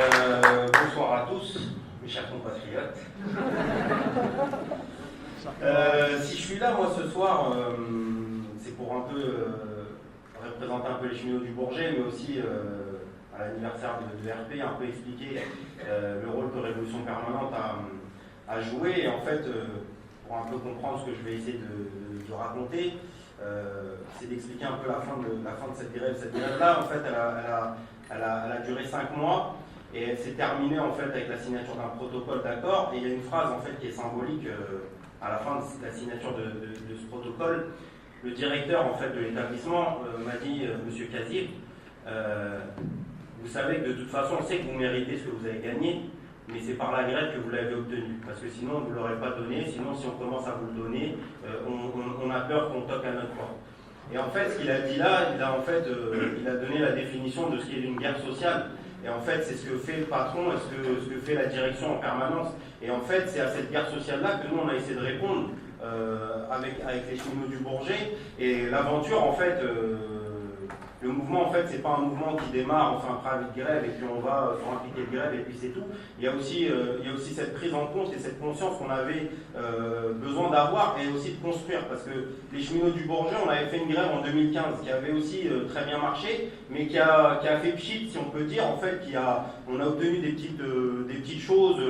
Bonsoir à tous, mes chers compatriotes. Si je suis là, moi, ce soir, c'est pour un peu représenter un peu les cheminots du Bourget, mais aussi à l'anniversaire de RP, un peu expliquer le rôle que Révolution Permanente a joué. Et en fait, pour un peu comprendre ce que je vais essayer de raconter, c'est d'expliquer un peu la fin de cette grève. Cette grève-là, en fait, elle a duré 5 mois. Et elle s'est terminée en fait avec la signature d'un protocole d'accord. Et il y a une phrase en fait qui est symbolique à la fin de la signature de ce protocole. Le directeur en fait de l'établissement m'a dit, Monsieur Kazir, vous savez que de toute façon on sait que vous méritez ce que vous avez gagné, mais c'est par la grève que vous l'avez obtenu, parce que sinon vous ne l'aurez pas donné. Sinon si on commence à vous le donner, on a peur qu'on toque à notre porte. Et en fait, ce qu'il a dit là, il a donné la définition de ce qu'est une guerre sociale. Et en fait, c'est ce que fait le patron et ce que fait la direction en permanence. Et en fait, c'est à cette guerre sociale-là que nous, on a essayé de répondre avec les cheminots du Bourget. Et l'aventure, en fait, le mouvement, en fait, c'est pas un mouvement qui démarre, on fait un préavis de grève et puis on va sur un piquet de grève et puis c'est tout. Il y a aussi cette prise en compte et cette conscience qu'on avait besoin d'avoir et aussi de construire. Parce que les cheminots du Bourget, on avait fait une grève en 2015 qui avait aussi très bien marché, mais qui a fait pchit, si on peut dire. En fait, on a obtenu des petites choses,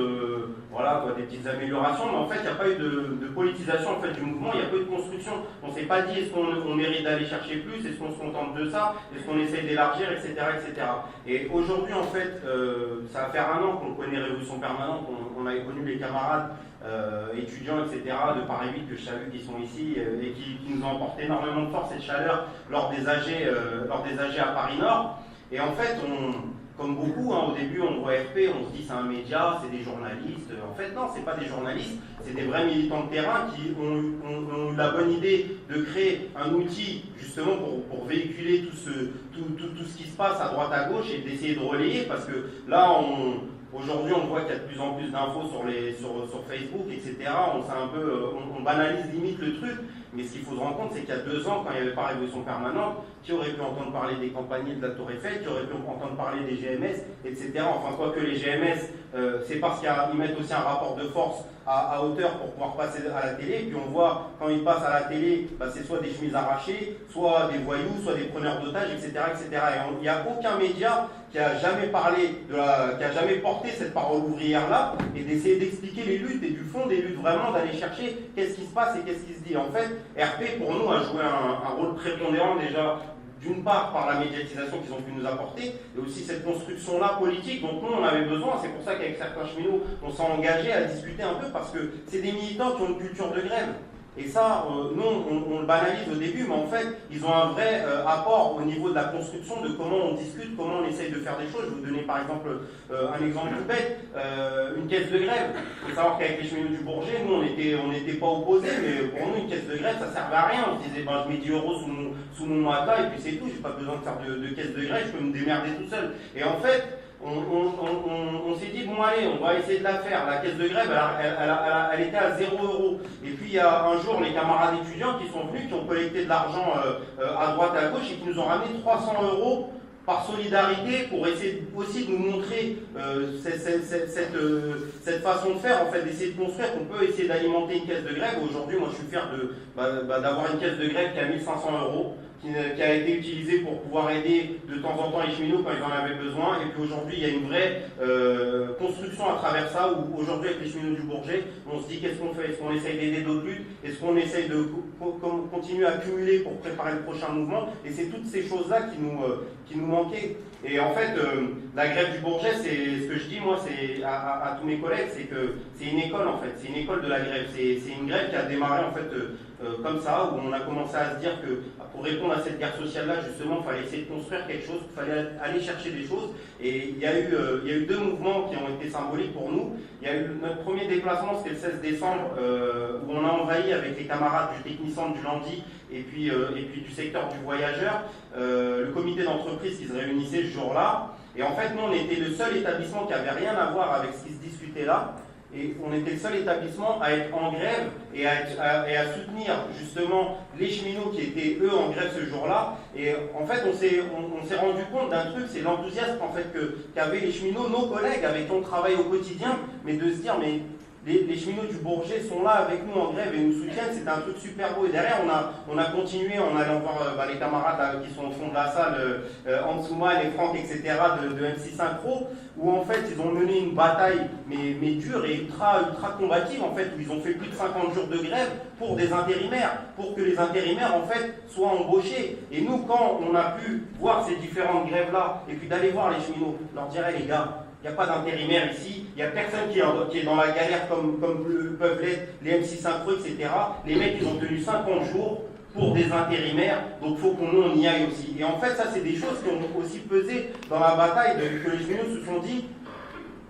voilà, quoi, des petites améliorations, mais en fait, il n'y a pas eu de politisation en fait, du mouvement, il n'y a pas eu de construction. On ne s'est pas dit est-ce qu'on mérite d'aller chercher plus, est-ce qu'on se contente de ça, est-ce qu'on essaye d'élargir, etc., etc. Et aujourd'hui, en fait, ça va faire 1 an qu'on connaît Révolution Permanente, on avait connu les camarades étudiants, etc., de Paris 8 que je salue qui sont ici et qui nous ont apporté énormément de force et de chaleur lors des AG à Paris Nord. Et en fait, comme beaucoup, au début on voit RP, on se dit c'est un média, c'est des journalistes. En fait non, c'est pas des journalistes, c'est des vrais militants de terrain qui ont eu la bonne idée de créer un outil justement pour véhiculer tout ce qui se passe à droite à gauche et d'essayer de relayer, parce que là aujourd'hui, on voit qu'il y a de plus en plus d'infos sur Facebook, etc. On banalise limite le truc. Mais ce qu'il faut se rendre compte, c'est qu'il y a 2 ans, quand il n'y avait pas Révolution Permanente, qui aurait pu entendre parler des campagnes de la Tour Eiffel, qui aurait pu entendre parler des GMS, etc. Enfin, quoique les GMS, c'est parce qu'ils mettent aussi un rapport de force à hauteur pour pouvoir passer à la télé. Et puis on voit, quand ils passent à la télé, c'est soit des chemises arrachées, soit des voyous, soit des preneurs d'otages, etc., etc. Et il n'y a aucun média qui a jamais qui a jamais porté cette parole ouvrière-là et d'essayer d'expliquer les luttes et du fond des luttes, vraiment d'aller chercher qu'est-ce qui se passe et qu'est-ce qui se dit. En fait, RP pour nous a joué un rôle prépondérant déjà, d'une part par la médiatisation qu'ils ont pu nous apporter, et aussi cette construction-là politique dont nous on avait besoin. C'est pour ça qu'avec certains cheminots, on s'est engagé à discuter un peu, parce que c'est des militants qui ont une culture de grève. Et ça, nous, on le banalise au début, mais en fait, ils ont un vrai apport au niveau de la construction, de comment on discute, comment on essaye de faire des choses. Je vais vous donner par exemple un exemple tout bête, une caisse de grève. Il faut savoir qu'avec les cheminots du Bourget, nous, on n'était pas opposés, mais pour nous, une caisse de grève, ça ne servait à rien. On se disait, je mets 10 € sous mon matelas, et puis c'est tout, j'ai pas besoin de faire de caisse de grève, je peux me démerder tout seul. Et en fait, on s'est dit, bon allez, on va essayer de la faire. La caisse de grève, elle était à 0 €. Et puis il y a un jour les camarades étudiants qui sont venus, qui ont collecté de l'argent à droite et à gauche et qui nous ont ramené 300 € par solidarité pour essayer aussi de nous montrer cette façon de faire, en fait, d'essayer de construire, qu'on peut essayer d'alimenter une caisse de grève. Aujourd'hui, moi je suis fier d'avoir une caisse de grève qui a 1 500 €. Qui a été utilisé pour pouvoir aider de temps en temps les cheminots quand ils en avaient besoin. Et puis aujourd'hui, il y a une vraie construction à travers ça, où aujourd'hui, avec les cheminots du Bourget, on se dit qu'est-ce qu'on fait? Est-ce qu'on essaye d'aider d'autres luttes? Est-ce qu'on essaye de continuer à cumuler pour préparer le prochain mouvement? Et c'est toutes ces choses-là qui nous manquaient. Et en fait, la grève du Bourget, c'est ce que je dis moi, c'est à tous mes collègues, c'est que c'est une école en fait, c'est une école de la grève. C'est une grève qui a démarré en fait comme ça, où on a commencé à se dire que pour répondre à cette guerre sociale-là, justement, il fallait essayer de construire quelque chose, il fallait aller chercher des choses. Et il y a eu 2 mouvements qui ont été symboliques pour nous. Il y a eu notre premier déplacement, c'était le 16 décembre, où on a envahi avec les camarades du Technicentre du Landy et puis du secteur du Voyageur, le comité d'entreprise qui se réunissait ce jour-là. Et en fait, nous, on était le seul établissement qui n'avait rien à voir avec ce qui se discutait là. Et on était le seul établissement à être en grève et à soutenir justement les cheminots qui étaient eux en grève ce jour-là. Et en fait, on s'est rendu compte d'un truc, c'est l'enthousiasme en fait qu'avaient les cheminots, nos collègues avec qui on travaille au quotidien, mais de se dire mais les cheminots du Bourget sont là avec nous en grève et nous soutiennent, c'est un truc super beau. Et derrière, on a continué en allant voir les camarades là, qui sont au fond de la salle, Ansouman et Franck, etc., de MC Synchro, où en fait, ils ont mené une bataille, mais dure et ultra combative, en fait, où ils ont fait plus de 50 jours de grève pour des intérimaires, pour que les intérimaires, en fait, soient embauchés. Et nous, quand on a pu voir ces différentes grèves-là, et puis d'aller voir les cheminots, leur dirait, les gars, il n'y a pas d'intérimaire ici, il n'y a personne qui est dans la galère comme peuvent l'être les MC Synchro, etc. Les mecs, ils ont tenu 50 jours pour des intérimaires, donc il faut qu'on y aille aussi. Et en fait, ça, c'est des choses qui ont aussi pesé dans la bataille, que les cheminots se sont dit,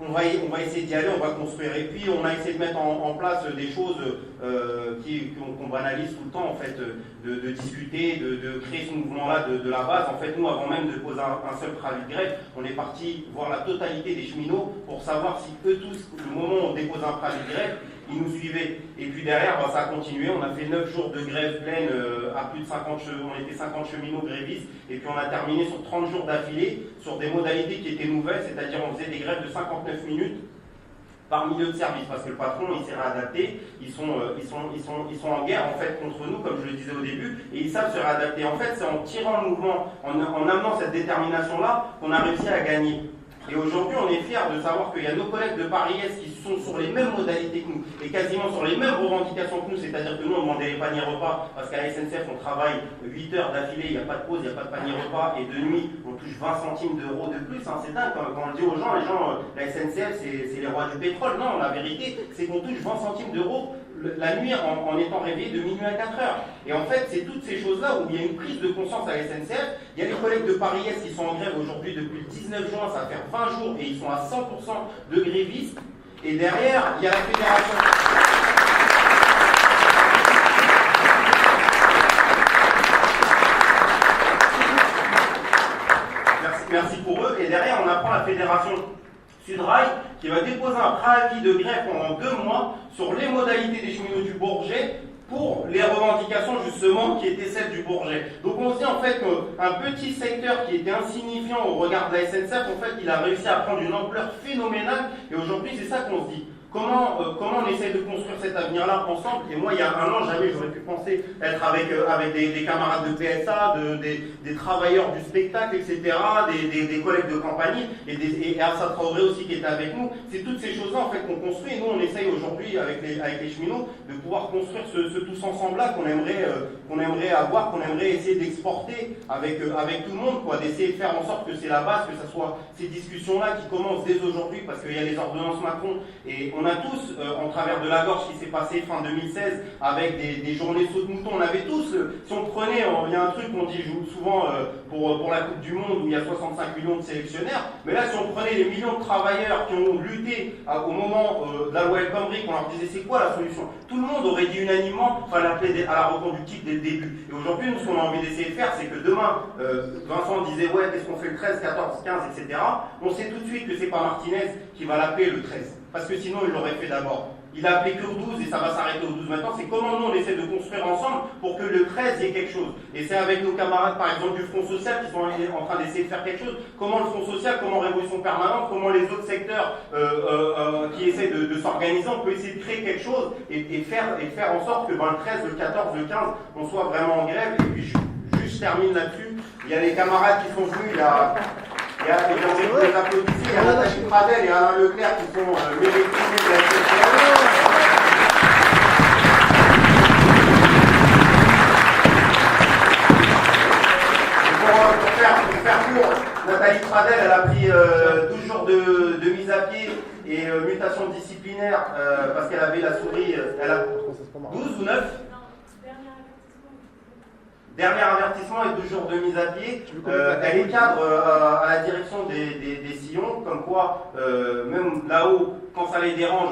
on va essayer d'y aller, on va construire. Et puis, on a essayé de mettre en place des choses qu'on banalise tout le temps, en fait, de discuter, de créer ce mouvement-là de la base. En fait, nous, avant même de poser un seul préavis de grève, on est parti voir la totalité des cheminots pour savoir si eux tous, le moment où on dépose un préavis de grève, ils nous suivaient. Et puis derrière, ça a continué. On a fait 9 jours de grève pleine à plus de 50 cheminots. On était 50 cheminots grévistes. Et puis on a terminé sur 30 jours d'affilée sur des modalités qui étaient nouvelles, c'est-à-dire on faisait des grèves de 59 minutes par milieu de service, parce que le patron, il s'est réadapté, ils sont en guerre en fait contre nous, comme je le disais au début, et ils savent se réadapter. En fait, c'est en tirant le mouvement, en amenant cette détermination-là, qu'on a réussi à gagner. Et aujourd'hui, on est fiers de savoir qu'il y a nos collègues de Paris-Est qui sont sur les mêmes modalités que nous, et quasiment sur les mêmes revendications que nous, c'est-à-dire que nous, on demandait les paniers repas, parce qu'à la SNCF, on travaille 8 heures d'affilée, il n'y a pas de pause, il n'y a pas de panier repas, et de nuit, on touche 20 centimes d'euros de plus. Hein, c'est dingue, quand on le dit aux gens, la SNCF, c'est les rois du pétrole. Non, la vérité, c'est qu'on touche 20 centimes d'euros la nuit en étant réveillé de minuit à 4 heures. Et en fait, c'est toutes ces choses-là où il y a une prise de conscience à la SNCF. Il y a les collègues de Paris-Est qui sont en grève aujourd'hui depuis le 19 juin, ça va faire 20 jours, et ils sont à 100% de grévistes. Et derrière, il y a la fédération. Merci pour eux. Et derrière, on apprend la fédération Sudrail qui va déposer un préavis de grève pendant 2 mois sur les modalités des cheminots du Bourget pour les revendications justement qui étaient celles du Bourget. Donc on se dit en fait qu'un petit secteur qui était insignifiant au regard de la SNCF, en fait il a réussi à prendre une ampleur phénoménale, et aujourd'hui c'est ça qu'on se dit. Comment on essaie de construire cet avenir-là ensemble? Et moi, il y a 1 an, jamais j'aurais pu penser être avec des camarades de PSA, des travailleurs du spectacle, etc., des collègues de compagnie, et Assa Traoré aussi qui était avec nous. C'est toutes ces choses-là en fait qu'on construit. Et nous, on essaye aujourd'hui avec les cheminots de pouvoir construire ce tous ensemble-là qu'on aimerait avoir, qu'on aimerait essayer d'exporter avec tout le monde, quoi, d'essayer de faire en sorte que c'est la base, que ce soit ces discussions-là qui commencent dès aujourd'hui, parce qu'il y a les ordonnances Macron, et on a tous, en travers de la gorge qui s'est passé fin 2016, avec des journées saute-mouton, on avait tous, si on prenait, il y a un truc qu'on dit souvent pour la Coupe du Monde où il y a 65 millions de sélectionnaires, mais là si on prenait les millions de travailleurs qui ont lutté au moment de la loi El Khomri, qu'on leur disait c'est quoi la solution, tout le monde aurait dit unanimement qu'il fallait appeler à la reconductible dès le début. Et aujourd'hui, nous, ce qu'on a envie d'essayer de faire, c'est que demain, Vincent disait ouais, qu'est-ce qu'on fait le 13, 14, 15, etc. On sait tout de suite que c'est pas Martinez qui va l'appeler le 13. Parce que sinon, il l'aurait fait d'abord. Il a appelé que au 12 et ça va s'arrêter au 12 maintenant. C'est comment nous, on essaie de construire ensemble pour que le 13 y ait quelque chose. Et c'est avec nos camarades, par exemple, du Front Social qui sont en train d'essayer de faire quelque chose. Comment le Front Social, comment Révolution Permanente, comment les autres secteurs qui essaient de s'organiser, on peut essayer de créer quelque chose et faire en sorte que le 13, le 14, le 15, on soit vraiment en grève. Et puis, je termine là-dessus. Il y a les camarades qui sont venus, il y a Nathalie Pradel et Alain Leclerc qui sont mes équipes de la SNCF. Pour faire court, Nathalie Pradel, elle a pris 12 jours de mise à pied et mutation disciplinaire parce qu'elle avait la souris. Elle a 12 ou 9 Dernier avertissement et 2 jours de mise à pied. Elle est cadre à la direction des sillons, comme quoi, même là-haut, quand ça les dérange,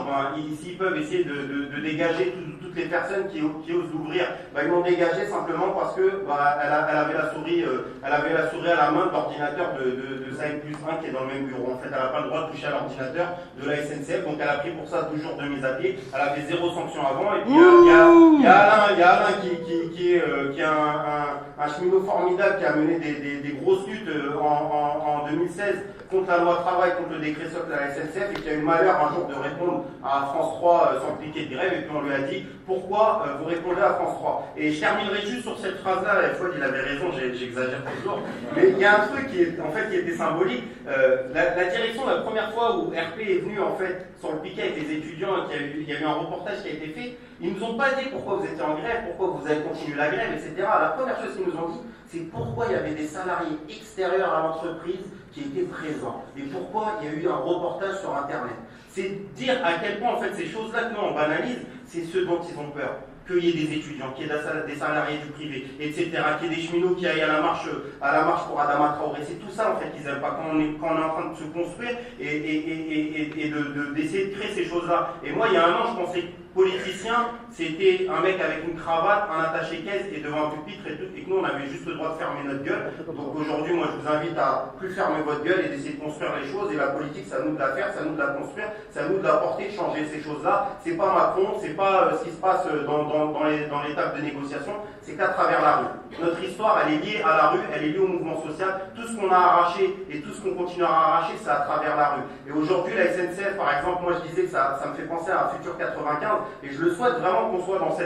s'ils peuvent essayer de dégager toutes les personnes qui osent l'ouvrir, ils l'ont dégagé simplement parce que elle avait la souris à la main de l'ordinateur de sa N+1 qui est dans le même bureau. En fait, elle n'a pas le droit de toucher à l'ordinateur de la SNCF, donc elle a pris pour ça 12 jours de mise à pied. Elle avait 0 sanction avant, et puis il y a Alain qui est un cheminot formidable qui a mené des grosses luttes en 2016 contre la loi travail, contre le décret socle de la SNCF, et qui a eu le malheur un jour de répondre à France 3 sans cliquer de grève, et puis on lui a dit pourquoi vous répondez à France 3. Et je terminerai juste sur cette phrase-là, la fois il avait raison, j'exagère toujours, mais il y a un truc qui était symbolique. La direction, la première fois où RP est venu en fait sur le piquet avec les étudiants, et il y a eu un reportage qui a été fait, ils nous ont pas dit pourquoi vous étiez en grève, pourquoi vous avez continué la grève, etc. La première chose qu'ils nous ont dit, c'est pourquoi il y avait des salariés extérieurs à l'entreprise qui étaient présents, et pourquoi il y a eu un reportage sur Internet. C'est dire à quel point en fait ces choses-là que nous on banalise, c'est ce dont ils ont peur. Qu'il y ait des étudiants, qu'il y ait des salariés du privé, etc., qu'il y ait des cheminots qui aillent à la marche pour Adama Traoré. C'est tout ça en fait qu'ils n'aiment pas quand on est en train de se construire et d'essayer de créer ces choses-là. Et moi, il y a un an, je pensais politicien, c'était un mec avec une cravate, un attaché-caisse et devant un pupitre et que nous, on avait juste le droit de fermer notre gueule. Donc aujourd'hui, moi, je vous invite à plus fermer votre gueule et d'essayer de construire les choses. Et la politique, c'est à nous de la faire, c'est à nous de la construire, c'est à nous de la porter, de changer ces choses-là. C'est pas Macron, c'est pas ce qui se passe dans l'étape de négociation, c'est qu'à travers la rue. Notre histoire, elle est liée à la rue, elle est liée au mouvement social. Tout ce qu'on a arraché et tout ce qu'on continuera à arracher, c'est à travers la rue. Et aujourd'hui, la SNCF, par exemple, moi je disais que ça me fait penser à un futur 95, et je le souhaite vraiment qu'on soit dans ce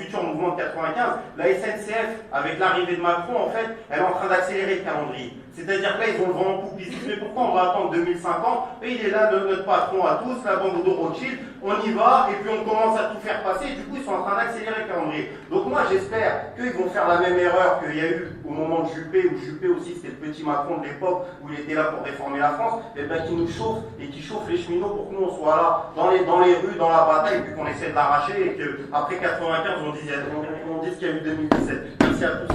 futur mouvement de 95. La SNCF, avec l'arrivée de Macron, en fait, elle est en train d'accélérer le calendrier. C'est-à-dire que là, ils ont le vent en poupe, ils disent mais pourquoi on va attendre 2050? Et il est là, notre patron à tous, la banque de Rothschild, on y va, et puis on commence à tout faire passer, et du coup, ils sont en train d'accélérer le calendrier. Donc moi, j'espère qu'ils vont faire la même erreur qu'il y a eu au moment de Juppé, où Juppé aussi, c'était le petit Macron de l'époque, où il était là pour réformer la France, et bien qu'ils nous chauffent, et qu'ils chauffent les cheminots pour que nous, on soit là, dans les rues, dans la bataille, puis qu'on essaie de l'arracher, et qu'après 95, on dise qu'il y a eu 2017. Merci à tous.